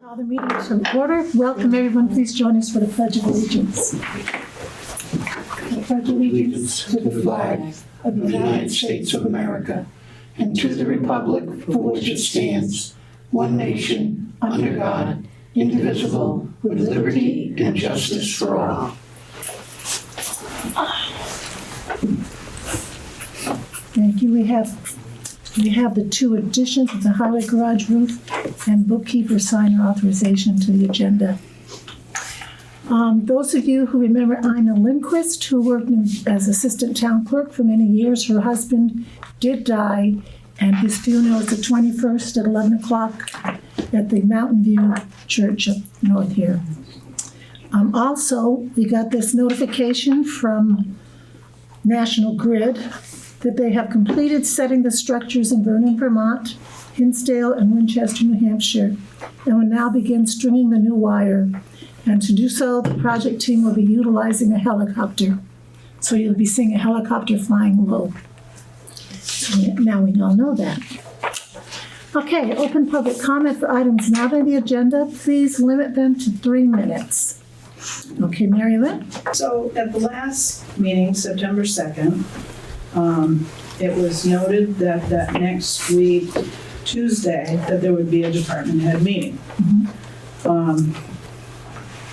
Call the meeting to order. Welcome, everyone. Please join us for the Pledge of Allegiance. I pledge allegiance to the flag of the United States of America and to the republic for which it stands, one nation, under God, indivisible, with liberty and justice for all. Thank you. We have the two additions of the highway garage roof and bookkeeper signer authorization to the agenda. Those of you who remember Ina Lindquist, who worked as assistant town clerk for many years, her husband did die, and his funeral is the 21st at 11 o'clock at the Mountain View Church up north here. Also, we got this notification from National Grid that they have completed setting the structures in Vernon, Vermont, Hinsdale, and Winchester, New Hampshire, and will now begin stringing the new wire. And to do so, the project team will be utilizing a helicopter. So you'll be seeing a helicopter flying low. So now we all know that. Okay, open public comment for items not on the agenda. Please limit them to 3 minutes. Okay, Mary Lynn? So at the last meeting, September 2nd, it was noted that next week, Tuesday, that there would be a department head meeting.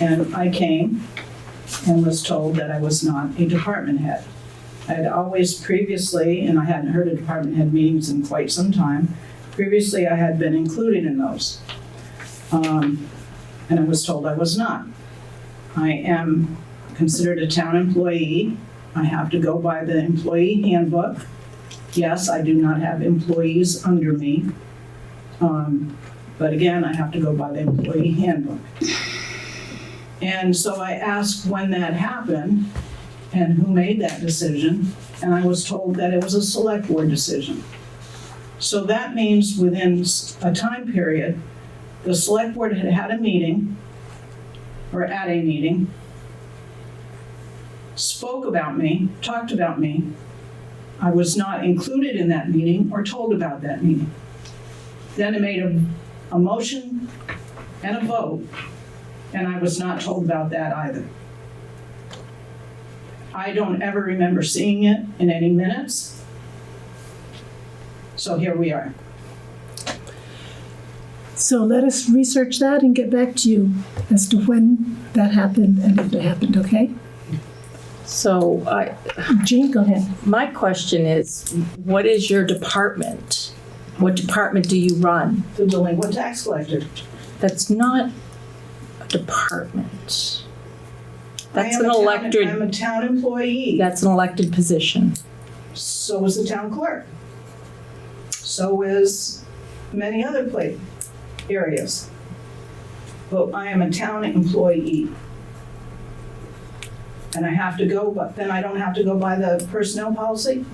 And I came and was told that I was not a department head. I had always previously, and I hadn't heard of department head meetings in quite some time, previously I had been included in those. And I was told I was not. I am considered a town employee. I have to go by the employee handbook. Yes, I do not have employees under me. But again, I have to go by the employee handbook. And so I asked when that happened and who made that decision, and I was told that it was a select board decision. So that means within a time period, the select board had had a meeting, or at a meeting, spoke about me, talked about me. I was not included in that meeting or told about that meeting. Then it made a motion and a vote, and I was not told about that either. I don't ever remember seeing it in any minutes. So here we are. So let us research that and get back to you as to when that happened and if it happened, okay? So Jean, go ahead. my question is, what is your department? What department do you run? The delinquent tax collector. That's not a department. That's I'm a elected, town employee. that's an elected position. So is the town clerk. So is many other areas. But I am a town employee. And I have to go, but then I don't have to go by the personnel policy?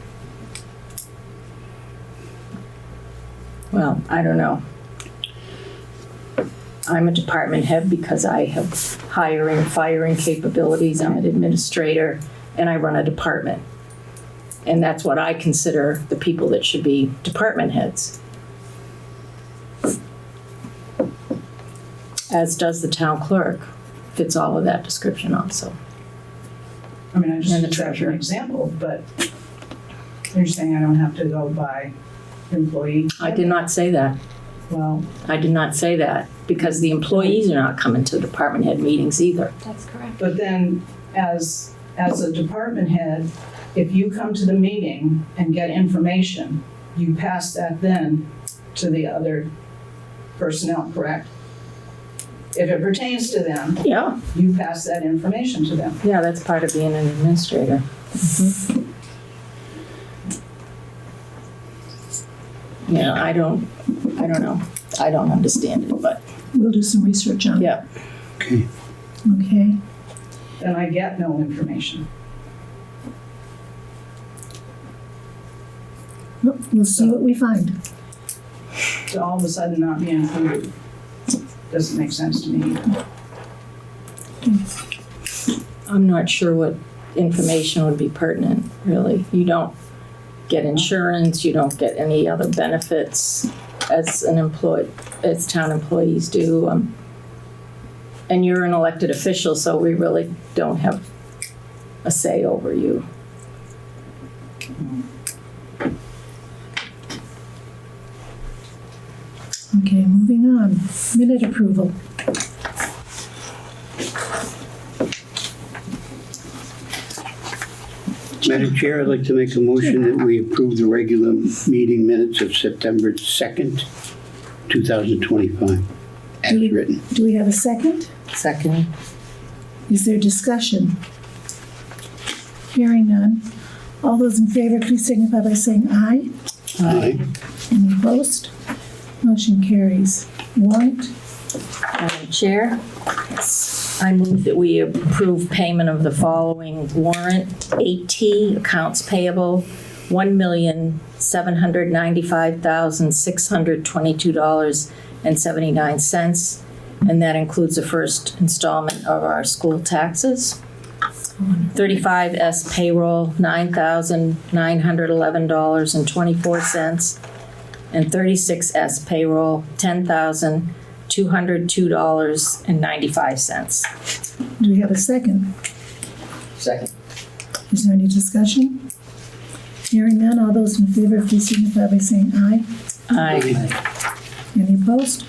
Well, I don't know. I'm a department head because I have hiring, firing capabilities. I'm an administrator and I run a department. And that's what I consider the people that should be department heads. As does the town clerk, fits all of that description also. I mean, I just And the used that for treasurer. an example, but you're saying I don't have to go by employee? I did not say that. Well, I did not say that because the employees are not coming to department head meetings either. That's correct. but then as a department head, if you come to the meeting and get information, you pass that then to the other personnel, correct? If it pertains to them, Yeah. you pass that information to them. Yeah, that's part of being an administrator. Yeah, I don't know. I don't understand it, but We'll do some research on it. yeah. Okay. Okay. Then I get no information. We'll see what we find. To all of a sudden not be included doesn't make sense to me either. I'm not sure what information would be pertinent, really. You don't get insurance, you don't get any other benefits as an employee, as town employees do. And you're an elected official, so we really don't have a say over you. Okay, moving on. Minute approval. Madam Chair, I'd like to make a motion that we approve the regular meeting minutes of September 2nd, 2025, as written. Do we have a second? Second. Is there discussion? Hearing none. All those in favor, please signify by saying aye. Aye. Any opposed? Motion carries. Warrant. Madam Chair, I move that we approve payment of the following warrant. AT, accounts payable, $1,795,622.79. And that includes the first installment of our school taxes. 35S payroll, $9,911.24. And 36S payroll, $10,202.95. Do we have a second? Second. Is there any discussion? Hearing none. All those in favor, please signify by saying aye. Aye. Any opposed?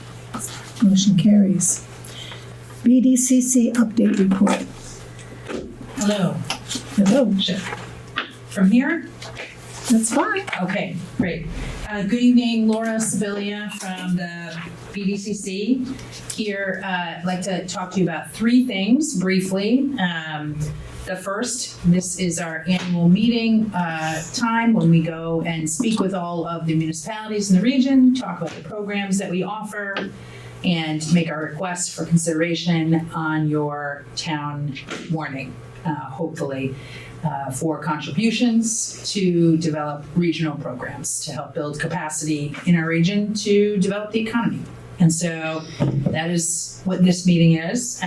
Motion carries. BDCC update report. Hello. Hello. From here? That's fine. Okay, great. Good evening, Laura Sibilia from the BDCC. Here, I'd like to talk to you about three things briefly. The first, this is our annual meeting time when we go and speak with all of the municipalities in the region, talk about the programs that we offer, and make our requests for consideration on your town warning, hopefully. For contributions to develop regional programs to help build capacity in our region to develop the economy. And so that is what this meeting is,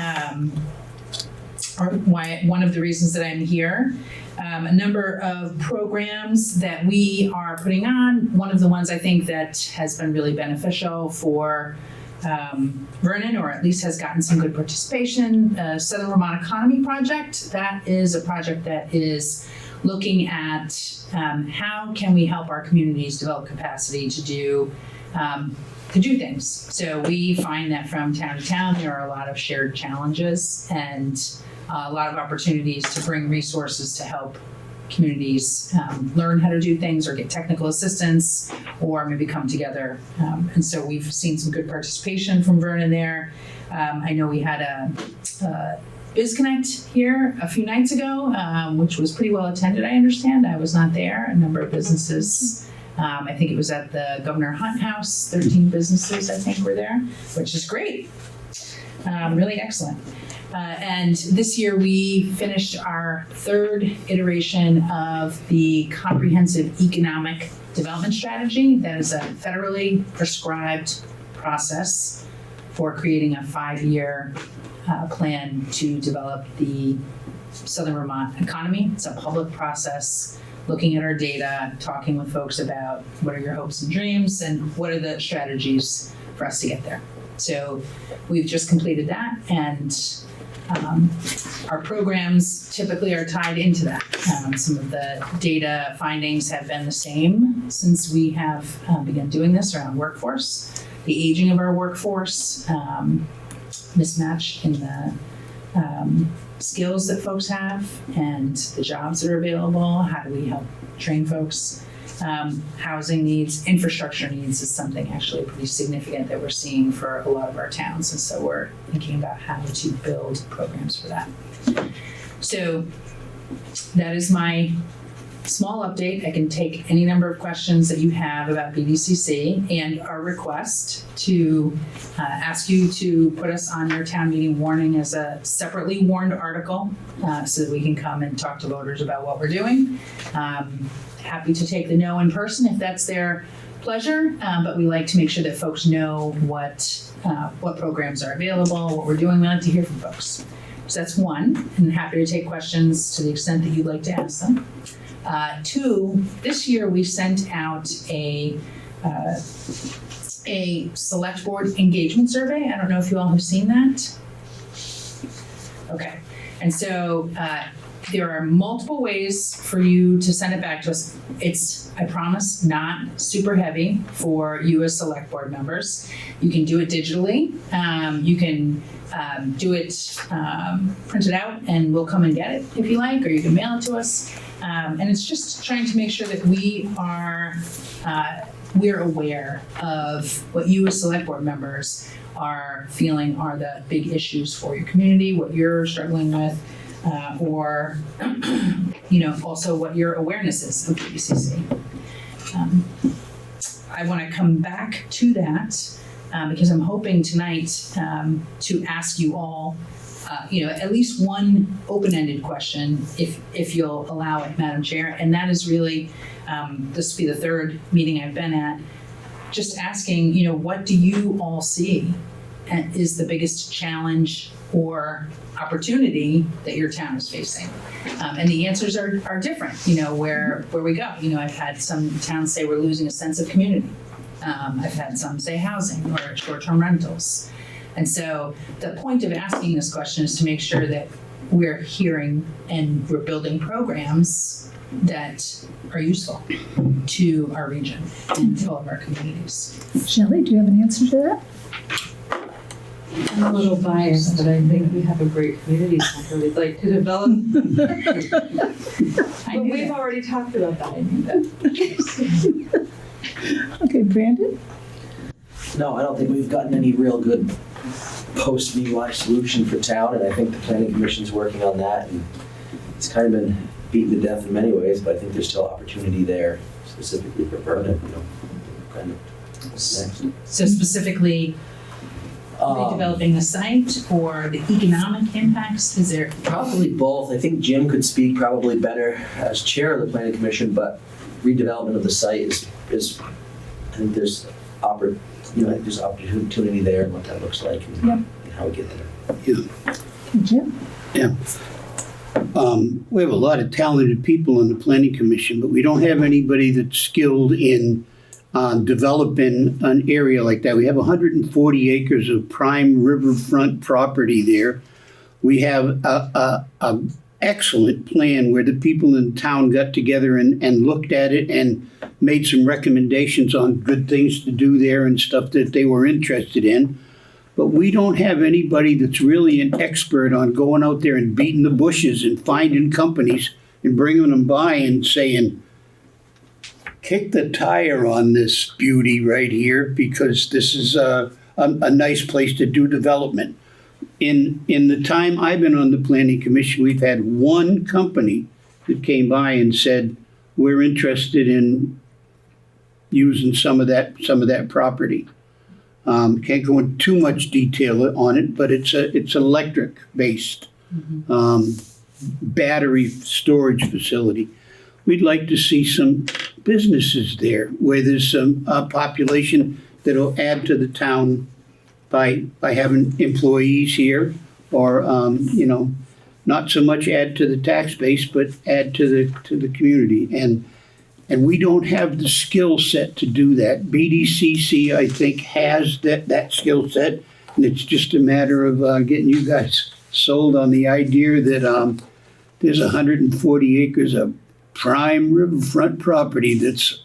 or one of the reasons that I'm here. A number of programs that we are putting on. One of the ones I think that has been really beneficial for Vernon, or at least has gotten some good participation, Southern Vermont Economy Project. That is a project that is looking at how can we help our communities develop capacity to do things. So we find that from town to town, there are a lot of shared challenges and a lot of opportunities to bring resources to help communities learn how to do things or get technical assistance or maybe come together. And so we've seen some good participation from Vernon there. I know we had a BizConnect here a few nights ago, which was pretty well attended, I understand. I was not there. A number of businesses, I think it was at the Governor Hunt House, 13 businesses I think were there, which is great. Really excellent. And this year we finished our third iteration of the Comprehensive Economic Development Strategy. That is a federally prescribed process for creating a 5-year plan to develop the Southern Vermont economy. It's a public process, looking at our data, talking with folks about what are your hopes and dreams and what are the strategies for us to get there. So we've just completed that, and our programs typically are tied into that. Some of the data findings have been the same since we have begun doing this around workforce, the aging of our workforce, mismatch in the skills that folks have and the jobs that are available. How do we help train folks? Housing needs, infrastructure needs is something actually pretty significant that we're seeing for a lot of our towns. And so we're thinking about how to build programs for that. So that is my small update. I can take any number of questions that you have about BDCC and our request to ask you to put us on your town meeting warning as a separately warned article so that we can come and talk to voters about what we're doing. Happy to take the no in person if that's their pleasure, but we like to make sure that folks know what programs are available, what we're doing. We like to hear from folks. So that's one, and happy to take questions to the extent that you'd like to ask them. Two, this year we sent out a select board engagement survey. I don't know if you all have seen that. Okay, and so there are multiple ways for you to send it back to us. It's, I promise, not super heavy for you as select board members. You can do it digitally. You can do it, print it out, and we'll come and get it if you like, or you can mail it to us. And it's just trying to make sure that we're aware of what you as select board members are feeling are the big issues for your community, what you're struggling with, or also what your awareness is of BDCC. I want to come back to that because I'm hoping tonight to ask you all, at least one open-ended question, if you'll allow it, Madam Chair, and that is really, this will be the third meeting I've been at, just asking, what do you all see is the biggest challenge or opportunity that your town is facing? And the answers are different, where we go. I've had some towns say we're losing a sense of community. I've had some say housing or short-term rentals. And so the point of asking this question is to make sure that we're hearing and we're building programs that are useful to our region and to all of our communities. Shelley, do you have an answer to that? I'm a little biased, but I think we have a great community center we'd like to develop. But we've already talked about that, I think that. Okay, Brandon? No, I don't think we've gotten any real good post-MUI solution for town, and I think the planning commission's working on that, and it's kind of been beaten to death in many ways, but I think there's still opportunity there, specifically for Vernon, kind of what's next. So specifically redeveloping the site or the economic impacts, is there? Probably both. I think Jim could speak probably better as chair of the planning commission, but redevelopment of the site is I think there's opportunity there and what that looks like and how we get there. Jim? Yeah. We have a lot of talented people on the planning commission, but we don't have anybody that's skilled in developing an area like that. We have 140 acres of prime riverfront property there. We have a excellent plan where the people in town got together and looked at it and made some recommendations on good things to do there and stuff that they were interested in. But we don't have anybody that's really an expert on going out there and beating the bushes and finding companies and bringing them by and saying, kick the tire on this beauty right here because this is a nice place to do development. In the time I've been on the planning commission, we've had one company that came by and said, we're interested in using some of that property. Can't go into too much detail on it, but it's electric based battery storage facility. We'd like to see some businesses there where there's some population that'll add to the town by having employees here, or not so much add to the tax base, but add to the community. And we don't have the skill set to do that. BDCC, I think, has that skill set, and it's just a matter of getting you guys sold on the idea that there's 140 acres of prime riverfront property that's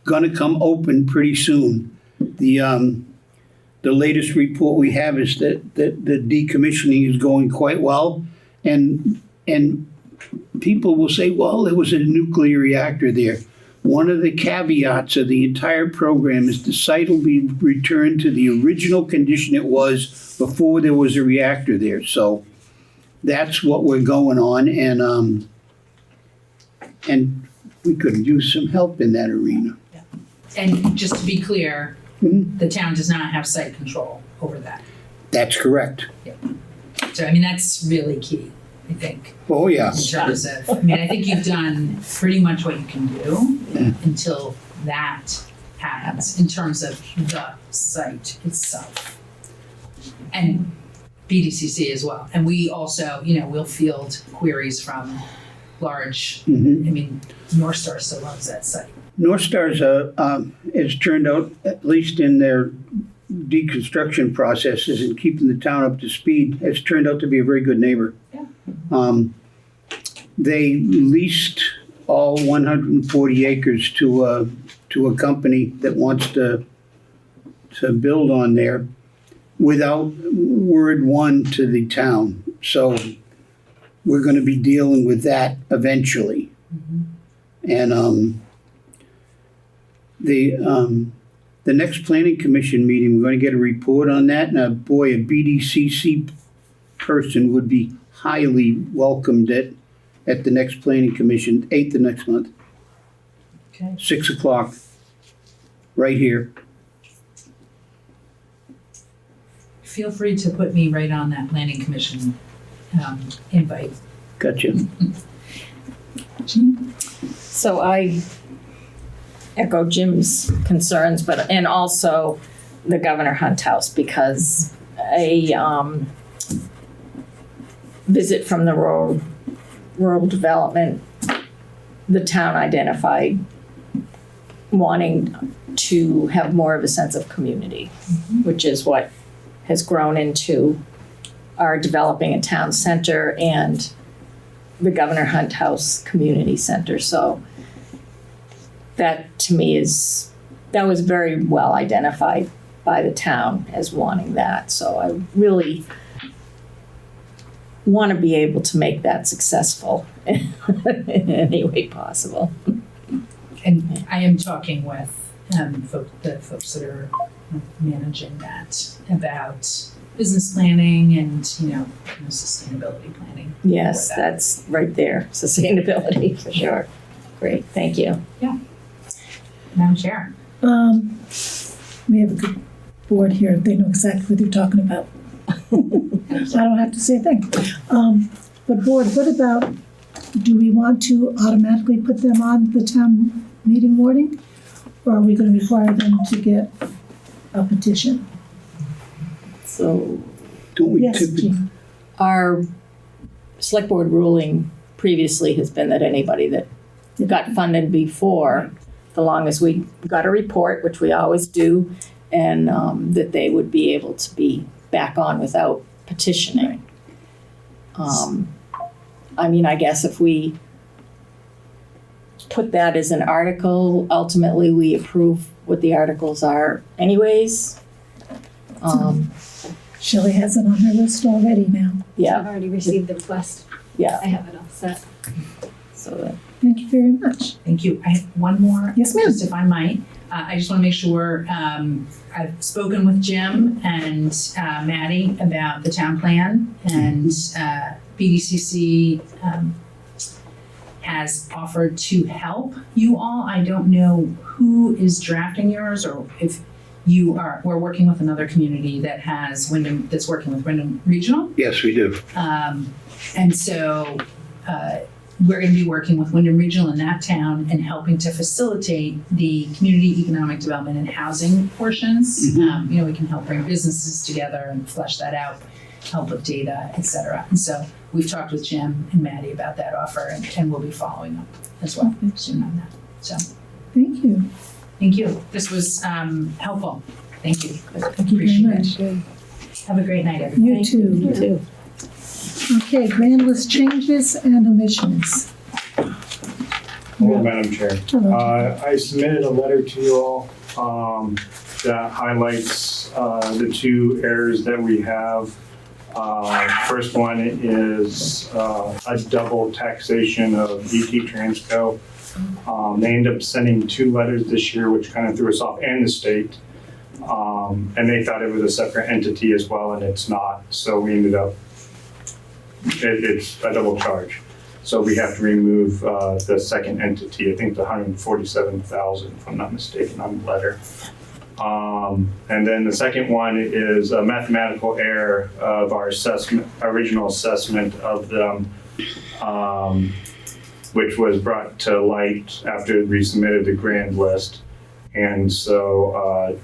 gonna come open pretty soon. The latest report we have is that the decommissioning is going quite well, and people will say, well, there was a nuclear reactor there. One of the caveats of the entire program is the site will be returned to the original condition it was before there was a reactor there. So that's what we're going on, and we could use some help in that arena. And just to be clear, the town does not have site control over that. That's correct. So, I mean, that's really key, I think. Oh, yeah. In terms of, I think you've done pretty much what you can do until that happens in terms of the site itself. And BDCC as well. And we also, we'll field queries from large, North Star still loves that site. North Star's has turned out, at least in their deconstruction processes and keeping the town up to speed, has turned out to be a very good neighbor. Yeah. They leased all 140 acres to a company that wants to build on there without word one to the town. So we're going to be dealing with that eventually. And the next planning commission meeting, we're going to get a report on that. And boy, a BDCC person would be highly welcomed at the next planning commission, 8th of next month, Okay. 6 o'clock, right here. Feel free to put me right on that planning commission invite. Gotcha. So I echo Jim's concerns, and also the Governor Hunt House, because a visit from the rural development, the town identified wanting to have more of a sense of community, which is what has grown into our developing a town center and the Governor Hunt House Community Center. So that to me that was very well identified by the town as wanting that. So I really want to be able to make that successful in any way possible. And I am talking with the folks that are managing that about business planning and, sustainability planning. Yes, for that. that's right there, sustainability for sure. Great, thank you. Madam Chair. We have a good board here. They know exactly what they're talking about. I don't have to say a thing. But board, what about, do we want to automatically put them on the town meeting warning? Or are we going to require them to get a petition? So Don't we Yes, typically, Jean. our select board ruling previously has been that anybody that got funded before, the long as we got a report, which we always do, and that they would be able to be back on without petitioning. I guess if we put that as an article, ultimately we approve what the articles are anyways. Shelley has it on her list already now. Yeah, I've already received the request. yeah, I have it all set. so Thank you very much. Thank you. I have one more. Yes, ma'am. Just if I might. I just want to make sure, I've spoken with Jim and Maddie about the town plan, and BDCC has offered to help you all. I don't know who is drafting yours, or if we're working with another community that has Wyndham, that's working with Wyndham Regional. yes, we do. And so we're going to be working with Wyndham Regional in that town and helping to facilitate the community economic development and housing portions. We can help bring businesses together and flesh that out, help with data, et cetera. And so we've talked with Jim and Maddie about that offer, and we'll be following up as well soon on that. So Thank you. thank you. This was helpful. Thank you. Thank you very Appreciate much. it. Have a great night, everyone. You too. you too. Okay, grand list changes and omissions. Hello, Madam Chair. Hello. I submitted a letter to you all that highlights the two errors that we have. First one is a double taxation of DT Transco. They ended up sending two letters this year, which kind of threw us off, and the state. And they thought it was a separate entity as well, and it's not. So we ended up, it's a double charge. So we have to remove the second entity. I think the 147,000, if I'm not mistaken, on the letter. And then the second one is a mathematical error of our original assessment of them, which was brought to light after we submitted the grand list. And so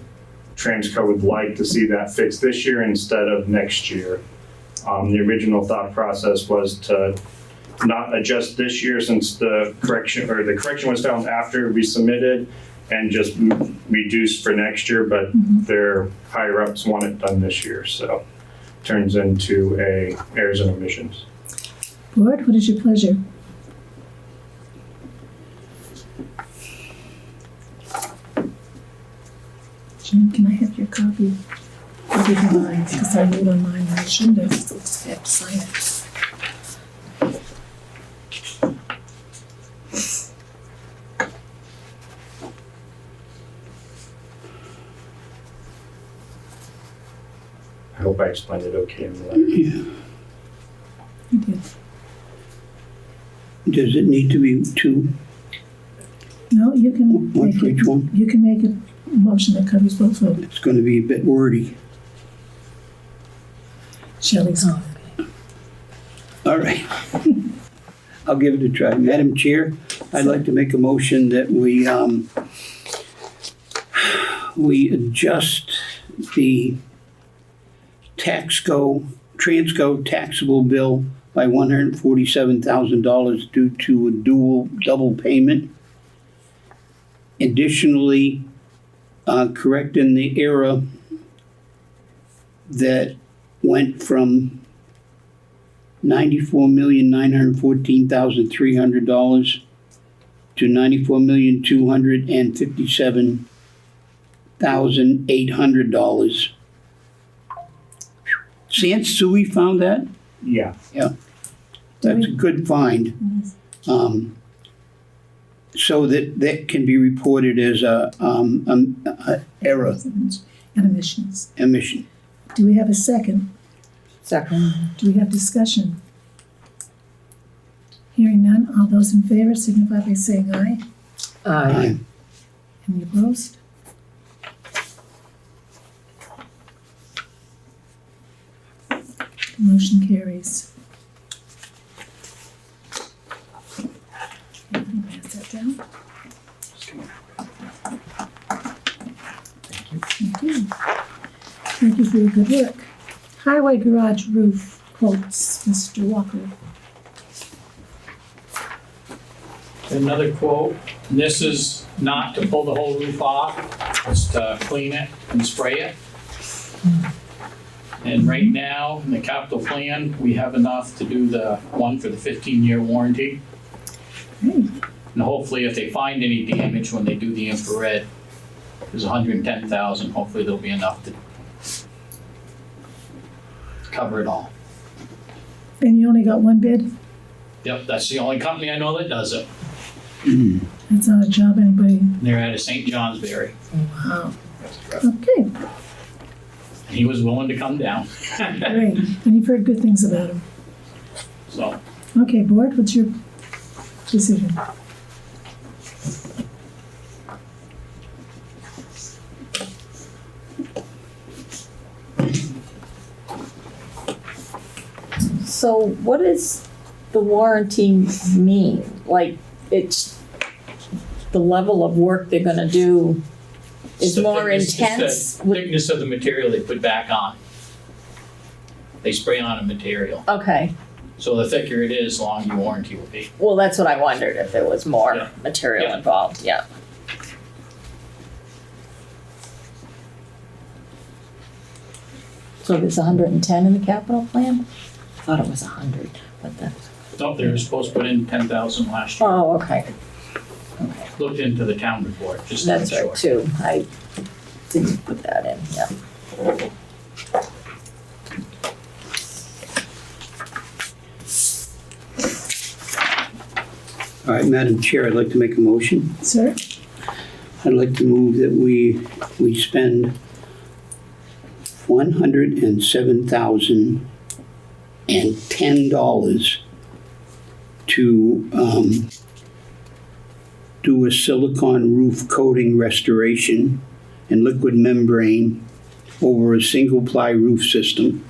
Transco would like to see that fixed this year instead of next year. The original thought process was to not adjust this year since the correction was found after we submitted, and just reduce for next year, but their higher ups want it done this year, so turns into a errors and omissions. Board, what is your pleasure? Jim, can I have your copy? I'll give you mine, because I wrote on mine, and I shouldn't have, so I have to sign it. I hope I explained it okay in the letter. Yeah. You did. Does it need to be two, No, you can one make for each it, one? you can make a motion that covers both of them. It's gonna be a bit wordy. Shelley's. All right. I'll give it a try. Madam Chair, I'd like to make a motion that we adjust the Transco taxable bill by $147,000 due to a double payment. Additionally, correcting the error that went from $94,914,300 to $94,257,800. Sansui found that? Yeah, That's a good find. So that can be reported as a error, And emissions. omission. Do we have a second? Second. Do we have discussion? Hearing none, all those in favor signify by saying aye. Aye. Any opposed? Motion carries. Can you pass that down? Thank you. Thank you for your good work. Highway garage roof quotes, Mr. Walker. Another quote, this is not to pull the whole roof off, it's to clean it and spray it. And right now, in the capital plan, we have enough to do the one for the 15-year warranty. Great. And hopefully if they find any damage when they do the infrared, there's 110,000, hopefully there'll be enough to cover it all. And you only got one bid? Yep, that's the only company I know that does it. That's not a job anybody, They're out of St. Johnsbury. wow. Okay, And he was willing to come down, great. And you've heard good things about him. so. Okay, board, what's your decision? So what does the warranty mean? Like, it's the level of work they're gonna do is The more thickness- intense? It's the thickness of the material they put back on. They spray on a material. Okay, So the thicker it is, the longer your warranty will be. well, that's what I wondered, if there was more Yeah. material Yeah. involved, yeah. So there's 110 in the capital plan? I thought it was 100, but that's, No, they were supposed to put in 10,000 last year. oh, okay. Looked into the town report, just to make That's sure. right, too. I didn't put that in, yeah. All right, Madam Chair, I'd like to make a motion. Sir? I'd like to move that we spend $107,010 to do a silicone roof coating restoration and liquid membrane over a single ply roof system.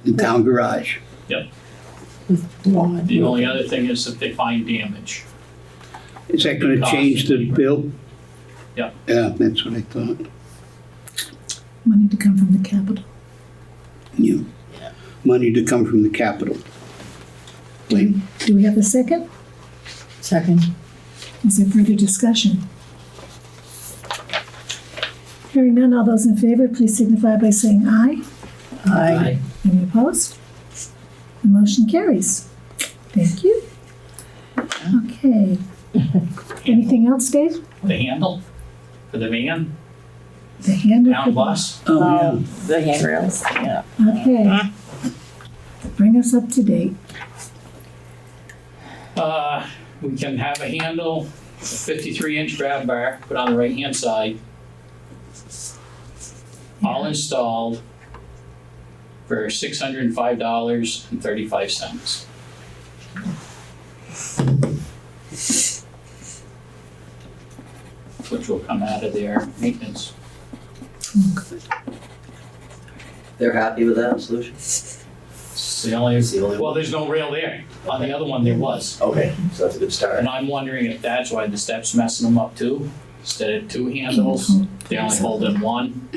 The town garage. The only other thing is if they find damage. Is that gonna change the bill? Yeah. Yeah, that's what I thought. Money to come from the capital. Yeah. Money to come from the capital. Do we have a second? Second. Is there further discussion? Hearing none, all those in favor, please signify by saying aye. Aye. Any opposed? The motion carries. Thank you. Okay. Anything else, Dave? The handle for the van, The hand town of bus. Oh, The handrails, yeah. the... Okay. Bring us up to date. We can have a handle, 53-inch grab bar, put on the right-hand side. All installed for $605.35. Which will come out of their maintenance. They're happy with that solution? It's the only, It's the only well, one. there's no rail there. On the other one, there was. Okay, so that's a good start. And I'm wondering if that's why the step's messing them up too. Instead of two handles, they're only holding one.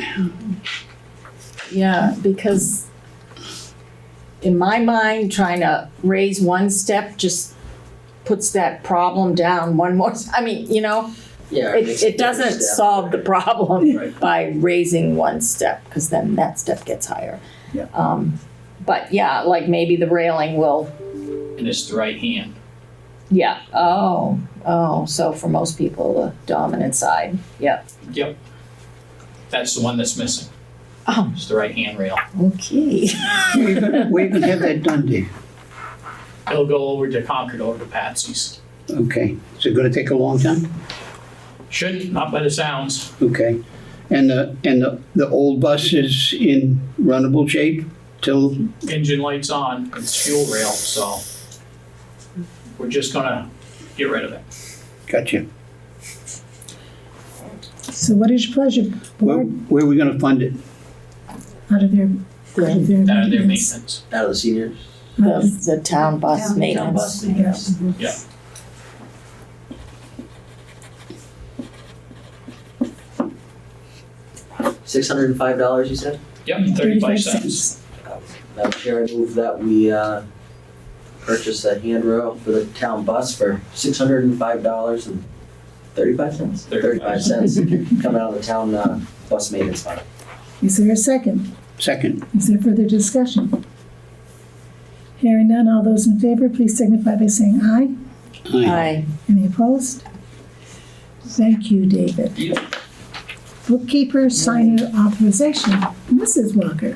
Yeah, because in my mind, trying to raise one step just puts that problem down one more, I mean, you know, Yeah. it doesn't solve the problem Right. by raising one step, because then that step gets higher. Yeah. But yeah, like maybe the railing will, And it's the right hand. yeah, oh, so for most people, the dominant side, yeah. Yep. That's the one that's missing. Oh, It's the right hand rail. okay. where you gonna have that done, Dave? It'll go over to Concord, over to Patsy's. Okay, is it gonna take a long time? Shouldn't, not by the sounds. Okay, and the old bus is in runnable shape till, Engine light's on, it's fuel rail, so we're just gonna get rid of it. gotcha. So what is your pleasure, Where board? are we gonna fund it? Out of their Out of their maintenance. maintenance. Out of the seniors? The town bus Town maintenance. bus maintenance. Yeah. $605, you said? Yep, 35 cents. Madam Chair, I move that we purchase a handrail for the town bus for $605.35. 35 cents, coming out of the town bus maintenance fund. Is there a second? Second. Is there further discussion? Hearing none, all those in favor, please signify by saying aye. Aye. Any opposed? Thank you, David. Yep. Bookkeeper signer authorization, Mrs. Walker.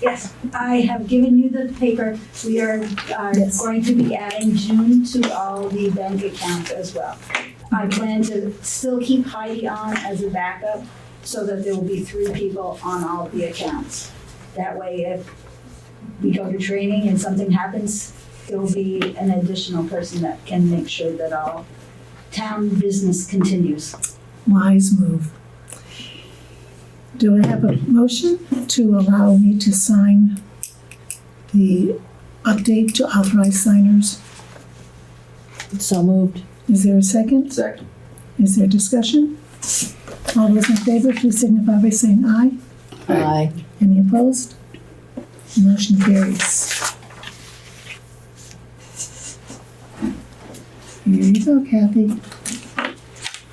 Yes, I have given you the paper. We are Yes. going to be adding June to all the bank accounts as well. I plan to still keep Heidi on as a backup so that there will be 3 people on all of the accounts. That way, if we go to training and something happens, there will be an additional person that can make sure that all town business continues. Wise move. Do I have a motion to allow me to sign the update to authorized signers? So moved. Is there a second? Second. Is there discussion? All those in favor, please signify by saying aye. Aye. Any opposed? Motion carries. Here you go, Kathy.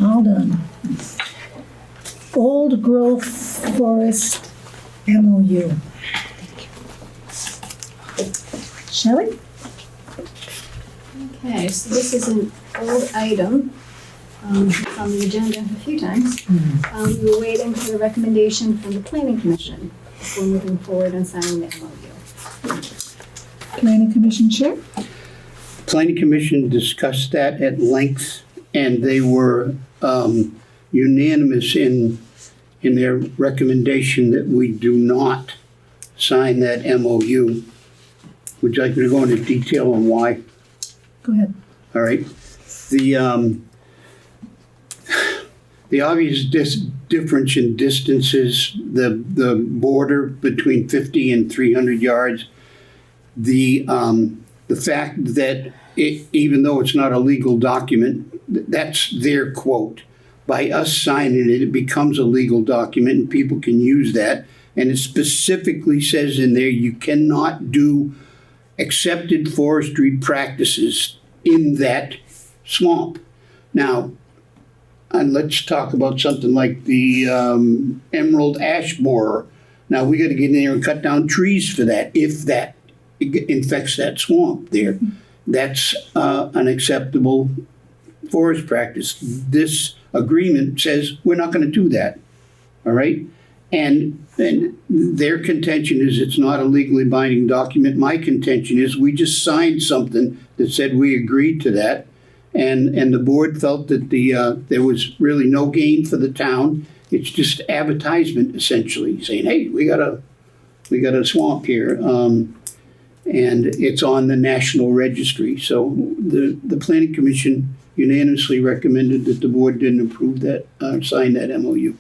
All done. Old Growth Forest MOU. Shelley? Okay, so this is an old item. It's on the agenda a few times. We were waiting for the recommendation from the planning commission before moving forward and signing the MOU. Planning Commission Chair? Planning Commission discussed that at length, and they were unanimous in their recommendation that we do not sign that MOU. Would you like me to go into detail on why? Go ahead. All right. The obvious difference in distances, the border between 50 and 300 yards, the fact that even though it's not a legal document, that's their quote. By us signing it, it becomes a legal document and people can use that. And it specifically says in there, you cannot do accepted forestry practices in that swamp. Now, and let's talk about something like the emerald ash borer. Now, we gotta get in there and cut down trees for that, if that infects that swamp there. That's an acceptable forest practice. This agreement says we're not gonna do that, all right? And their contention is it's not a legally binding document. My contention is we just signed something that said we agreed to that. And the board felt that there was really no gain for the town. It's just advertisement essentially, saying, hey, we got a swamp here. And it's on the National Registry. So the Planning Commission unanimously recommended that the board didn't approve that, sign that MOU.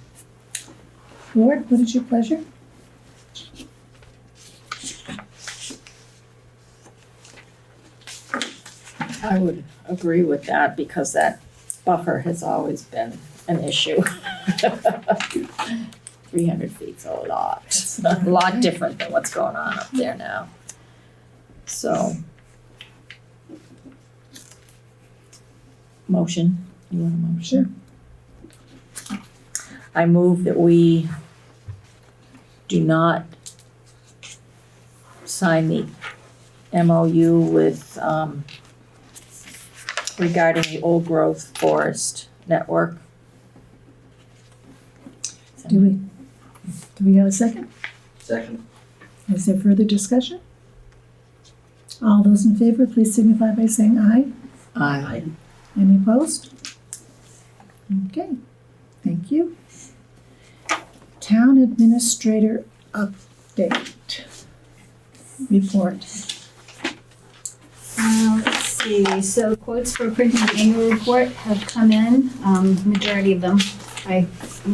Board, what is your pleasure? I would agree with that because that buffer has always been an issue. 300 feet's a lot. It's a lot different than what's going on up there now. So. Motion, you want a motion? I move that we do not sign the MOU with, regarding the old growth forest network. Do we have a second? Second. Is there further discussion? All those in favor, please signify by saying aye. Aye. Any opposed? Okay, thank you. Town Administrator Update Report. Let's see, so quotes for printing the annual report have come in, majority of them. I'm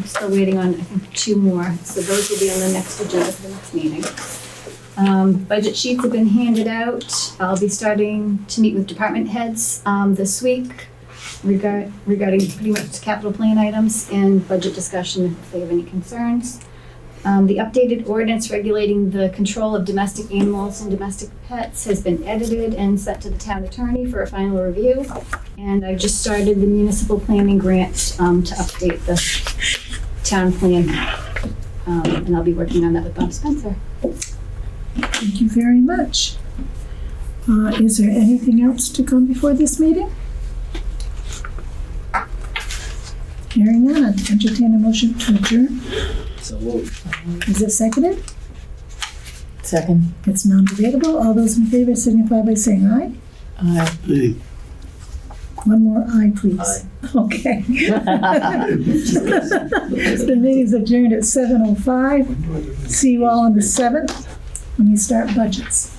still waiting on, I think, 2 more, so those will be on the next agenda for the next meeting. Budget sheets have been handed out. I'll be starting to meet with department heads this week regarding pretty much capital plan items and budget discussion if they have any concerns. The updated ordinance regulating the control of domestic animals and domestic pets has been edited and sent to the town attorney for a final review. And I just started the municipal planning grant to update the town plan. And I'll be working on that with Bob Spencer. Thank you very much. Is there anything else to come before this meeting? Hearing none, I'd entertain a motion to adjourn. So moved. Is it seconded? Second. It's non-debatable. All those in favor signify by saying aye. Aye. Hey, One more aye, please. Aye. Okay. The meeting's adjourned at 7:05. See you all on the 7th when we start budgets.